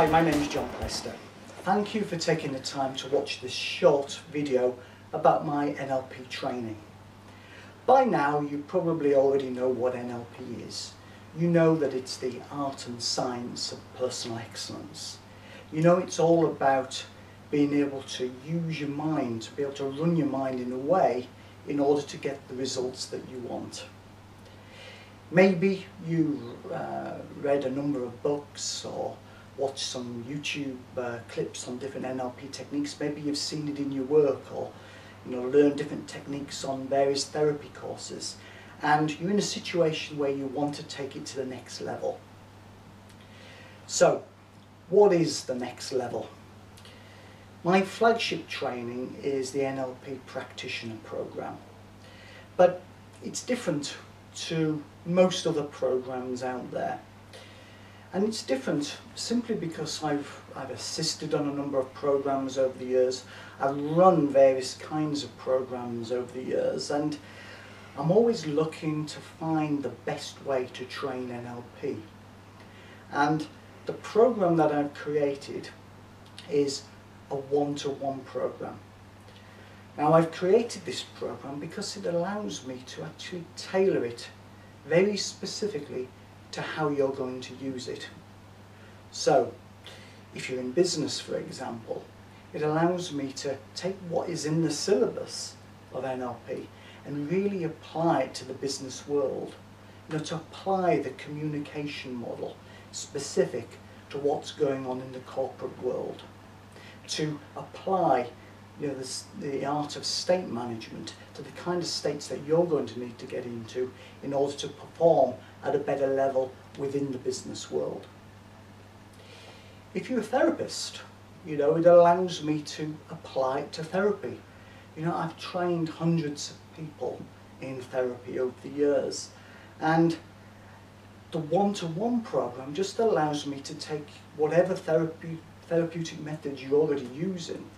Hi, my name is John Plester. Thank you for taking the time to watch this short video about my NLP training. By now you probably already know what NLP is. You know that it's the art and science of personal excellence. You know it's all about being able to use your mind, to be able to run your mind in a way in order to get the results that you want. Maybe you read a number of books or watched some YouTube clips on different NLP techniques. Maybe you've seen it in your work, or learned different techniques on various therapy courses, and you're in a situation where you want to take it to the next level. So, what is the next level? My flagship training is the NLP Practitioner Program, but it's different to most other programs out there. And it's different simply because I've assisted on a number of programs over the years. I've run various kinds of programs over the years, and I'm always looking to find the best way to train NLP. And the program that I've created is a one-to-one program. Now, I've created this program because it allows me to actually tailor it very specifically to how you're going to use it. So, if you're in business, for example, it allows me to take what is in the syllabus of NLP and really apply it to the business world. To apply the communication model specific to what's going on in the corporate world. To apply the art of state management to the kind of states that you're going to need to get into in order to perform at a better level within the business world. If you're a therapist, it allows me to apply it to therapy. I've trained hundreds of people in therapy over the years, and the one-to-one program just allows me to take whatever therapeutic methods you're already using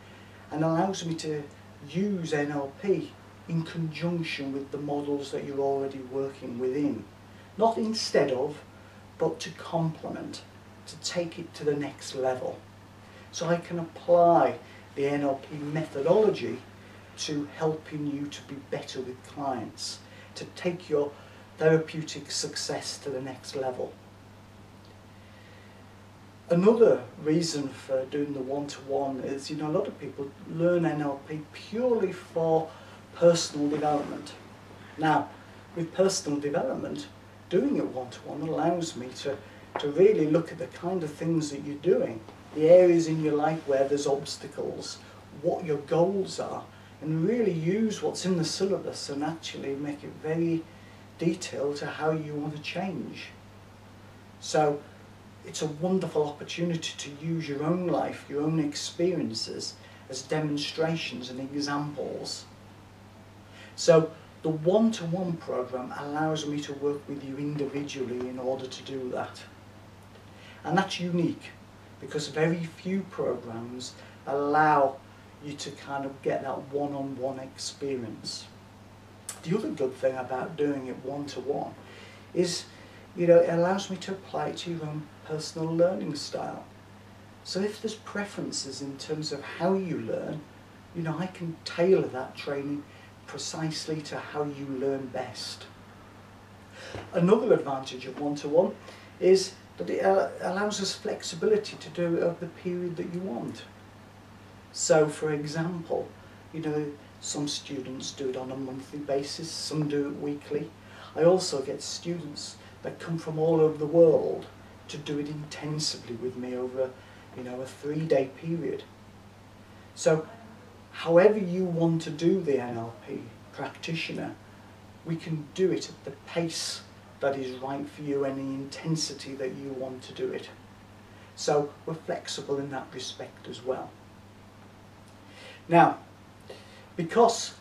and allows me to use NLP in conjunction with the models that you're already working within. Not instead of, but to complement, to take it to the next level. So I can apply the NLP methodology to helping you to be better with clients, to take your therapeutic success to the next level. Another reason for doing the one-to-one is, a lot of people learn NLP purely for personal development. Now, with personal development, doing it one-to-one allows me to really look at the kind of things that you're doing, the areas in your life where there's obstacles, what your goals are, and really use what's in the syllabus and actually make it very detailed to how you want to change. So, it's a wonderful opportunity to use your own life, your own experiences as demonstrations and examples. So the one-to-one program allows me to work with you individually in order to do that. And that's unique because very few programs allow you to kind of get that one-on-one experience. The other good thing about doing it one-to-one is it allows me to apply it to your own personal learning style. So if there's preferences in terms of how you learn, I can tailor that training precisely to how you learn best. Another advantage of one-to-one is that it allows us flexibility to do it over the period that you want. So for example, some students do it on a monthly basis, some do it weekly. I also get students that come from all over the world to do it intensively with me over a 3-day period. So however you want to do the NLP practitioner, we can do it at the pace that is right for you and the intensity that you want to do it. So we're flexible in that respect as well. Now, because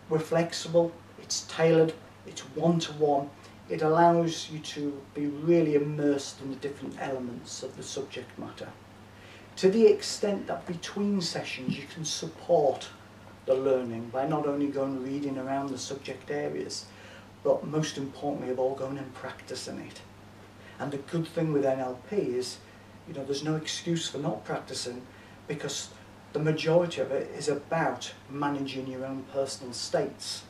we're flexible, it's tailored, it's one-to-one, it allows you to be really immersed in the different elements of the subject matter. To the extent that between sessions you can support the learning by not only going reading around the subject areas, but most importantly of all going and practicing it. And the good thing with NLP is there's no excuse for not practicing, because the majority of it is about managing your own personal states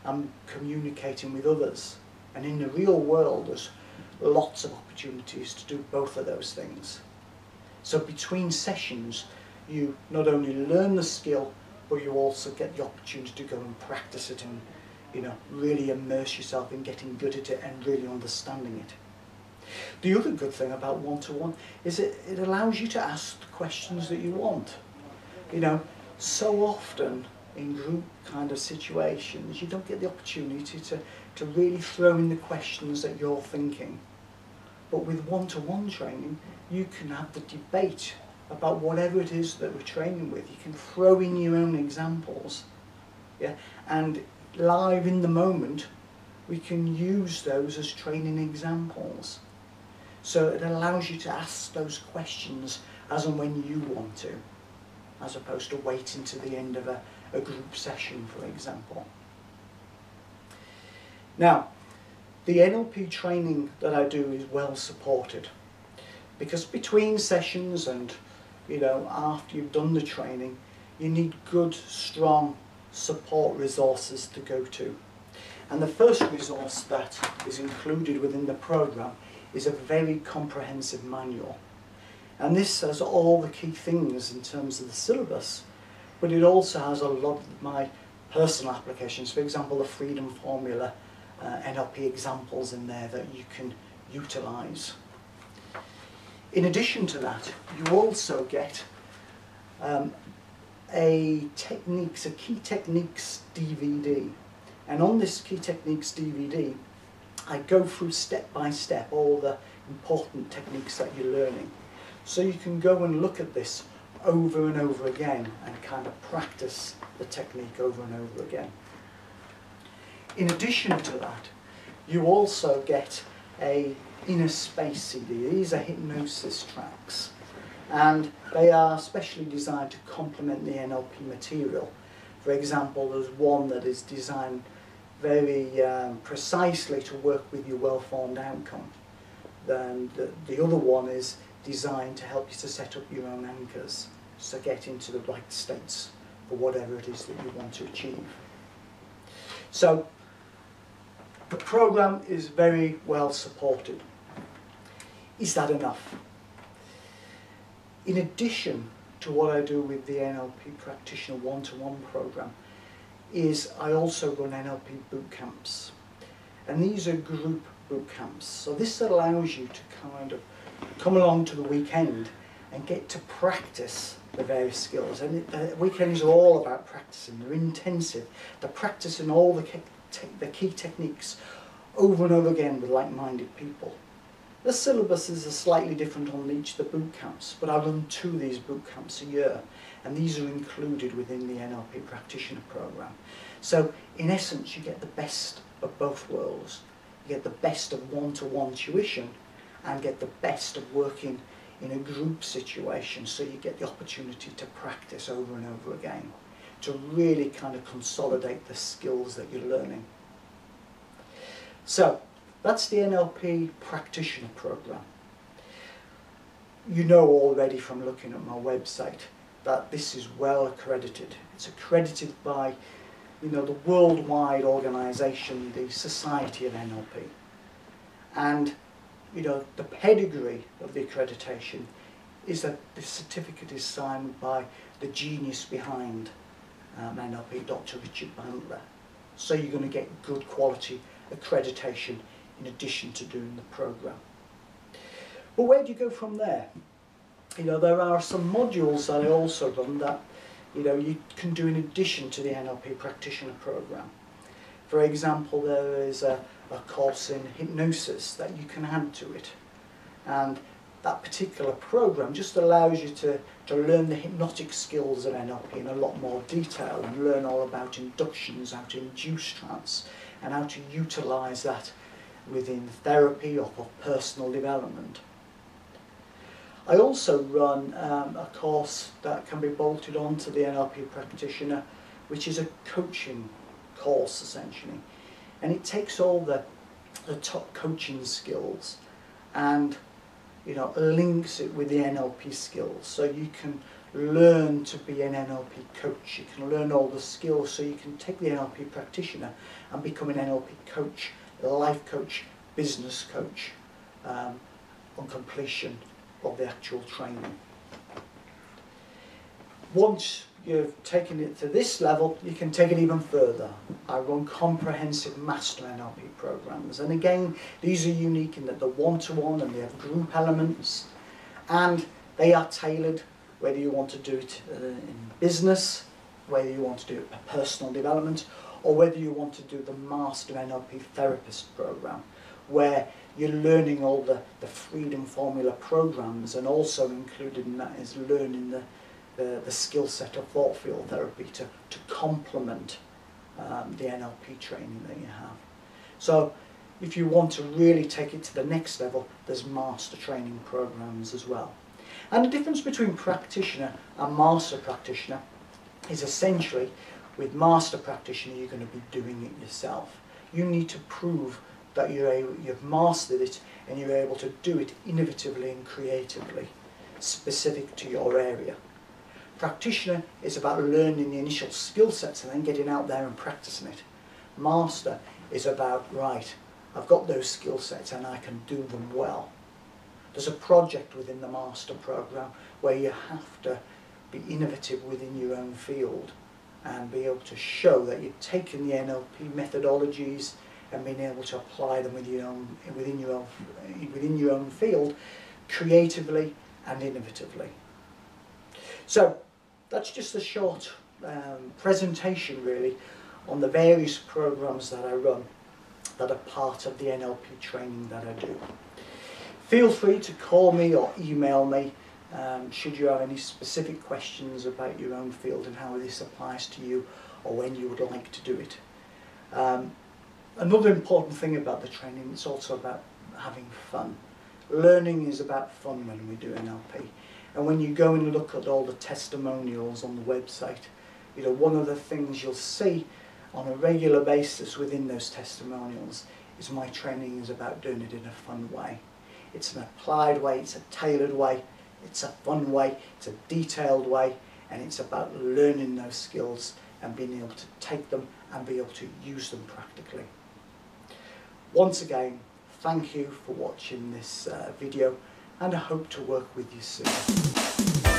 and communicating with others. And in the real world, there's lots of opportunities to do both of those things. So between sessions, you not only learn the skill, but you also get the opportunity to go and practice it and, really immerse yourself in getting good at it and really understanding it. The other good thing about one-to-one is it allows you to ask the questions that you want. So often in group kind of situations, you don't get the opportunity to really throw in the questions that you're thinking. But with one-to-one training, you can have the debate about whatever it is that we're training with. You can throw in your own examples, yeah? And live in the moment, we can use those as training examples. So it allows you to ask those questions as and when you want to, as opposed to waiting to the end of a group session, for example. Now, the NLP training that I do is well supported, because between sessions and after you've done the training, you need good, strong support resources to go to. And the first resource that is included within the program is a very comprehensive manual. And this has all the key things in terms of the syllabus, but it also has a lot of my personal applications. For example, the Freedom Formula, NLP examples in there that you can utilise. In addition to that, you also get a key techniques DVD. And on this key techniques DVD, I go through step by step all the important techniques that you're learning. So you can go and look at this over and over again and kind of practice the technique over and over again. In addition to that, you also get a inner space CD. These are hypnosis tracks, and they are specially designed to complement the NLP material. For example, there's one that is designed very precisely to work with your well-formed outcome. Then the other one is designed to help you to set up your own anchors, so get into the right states for whatever it is that you want to achieve. So the program is very well supported. Is that enough? In addition to what I do with the NLP Practitioner one-to-one program, is I also run NLP boot camps. And these are group boot camps. So this allows you to kind of come along to the weekend and get to practice the various skills. And weekends are all about practicing. They're intensive. They're practicing all the key techniques over and over again with like-minded people. The syllabuses are slightly different on each of the boot camps, but I run 2 of these boot camps a year, and these are included within the NLP Practitioner program. So in essence, you get the best of both worlds. You get the best of one-to-one tuition and get the best of working in a group situation, so you get the opportunity to practice over and over again to really kind of consolidate the skills that you're learning. So that's the NLP Practitioner program. You know already from looking at my website that this is well accredited. It's accredited by the worldwide organisation, the Society of NLP. And the pedigree of the accreditation is that the certificate is signed by the genius behind NLP, Dr. Richard Bandler. So you're going to get good quality accreditation in addition to doing the program. But where do you go from there? There are some modules that I also run that you can do in addition to the NLP Practitioner program. For example, there is a course in hypnosis that you can add to it, and that particular program just allows you to learn the hypnotic skills of NLP in a lot more detail and learn all about inductions, how to induce trance, and how to utilise that within therapy or for personal development. I also run a course that can be bolted onto the NLP Practitioner, which is a coaching course essentially, and it takes all the top coaching skills and links it with the NLP skills, so you can learn to be an NLP coach. You can learn all the skills, so you can take the NLP practitioner and become an NLP coach, life coach, business coach, on completion of the actual training. Once you've taken it to this level, you can take it even further. I run comprehensive master NLP programs, and again, these are unique in that they're one-to-one and they have group elements, and they are tailored whether you want to do it in business, whether you want to do it for personal development, or whether you want to do the master NLP therapist program, where you're learning all the freedom formula programs, and also included in that is learning the skill set of thought field therapy to complement the NLP training that you have. So if you want to really take it to the next level, there's master training programs as well. And the difference between practitioner and master practitioner is essentially, with master practitioner you're going to be doing it yourself. You need to prove that you've mastered it and you're able to do it innovatively and creatively, specific to your area. Practitioner is about learning the initial skill sets and then getting out there and practicing it. Master is about, right, I've got those skill sets and I can do them well. There's a project within the master program where you have to be innovative within your own field and be able to show that you've taken the NLP methodologies and been able to apply them within your own field creatively and innovatively. So that's just a short presentation really on the various programs that I run that are part of the NLP training that I do. Feel free to call me or email me should you have any specific questions about your own field and how this applies to you, or when you would like to do it. Another important thing about the training, it's also about having fun. Learning is about fun when we do NLP. And when you go and look at all the testimonials on the website, one of the things you'll see on a regular basis within those testimonials is my training is about doing it in a fun way. It's an applied way, it's a tailored way, it's a fun way, it's a detailed way, and it's about learning those skills and being able to take them and be able to use them practically. Once again, thank you for watching this video, and I hope to work with you soon.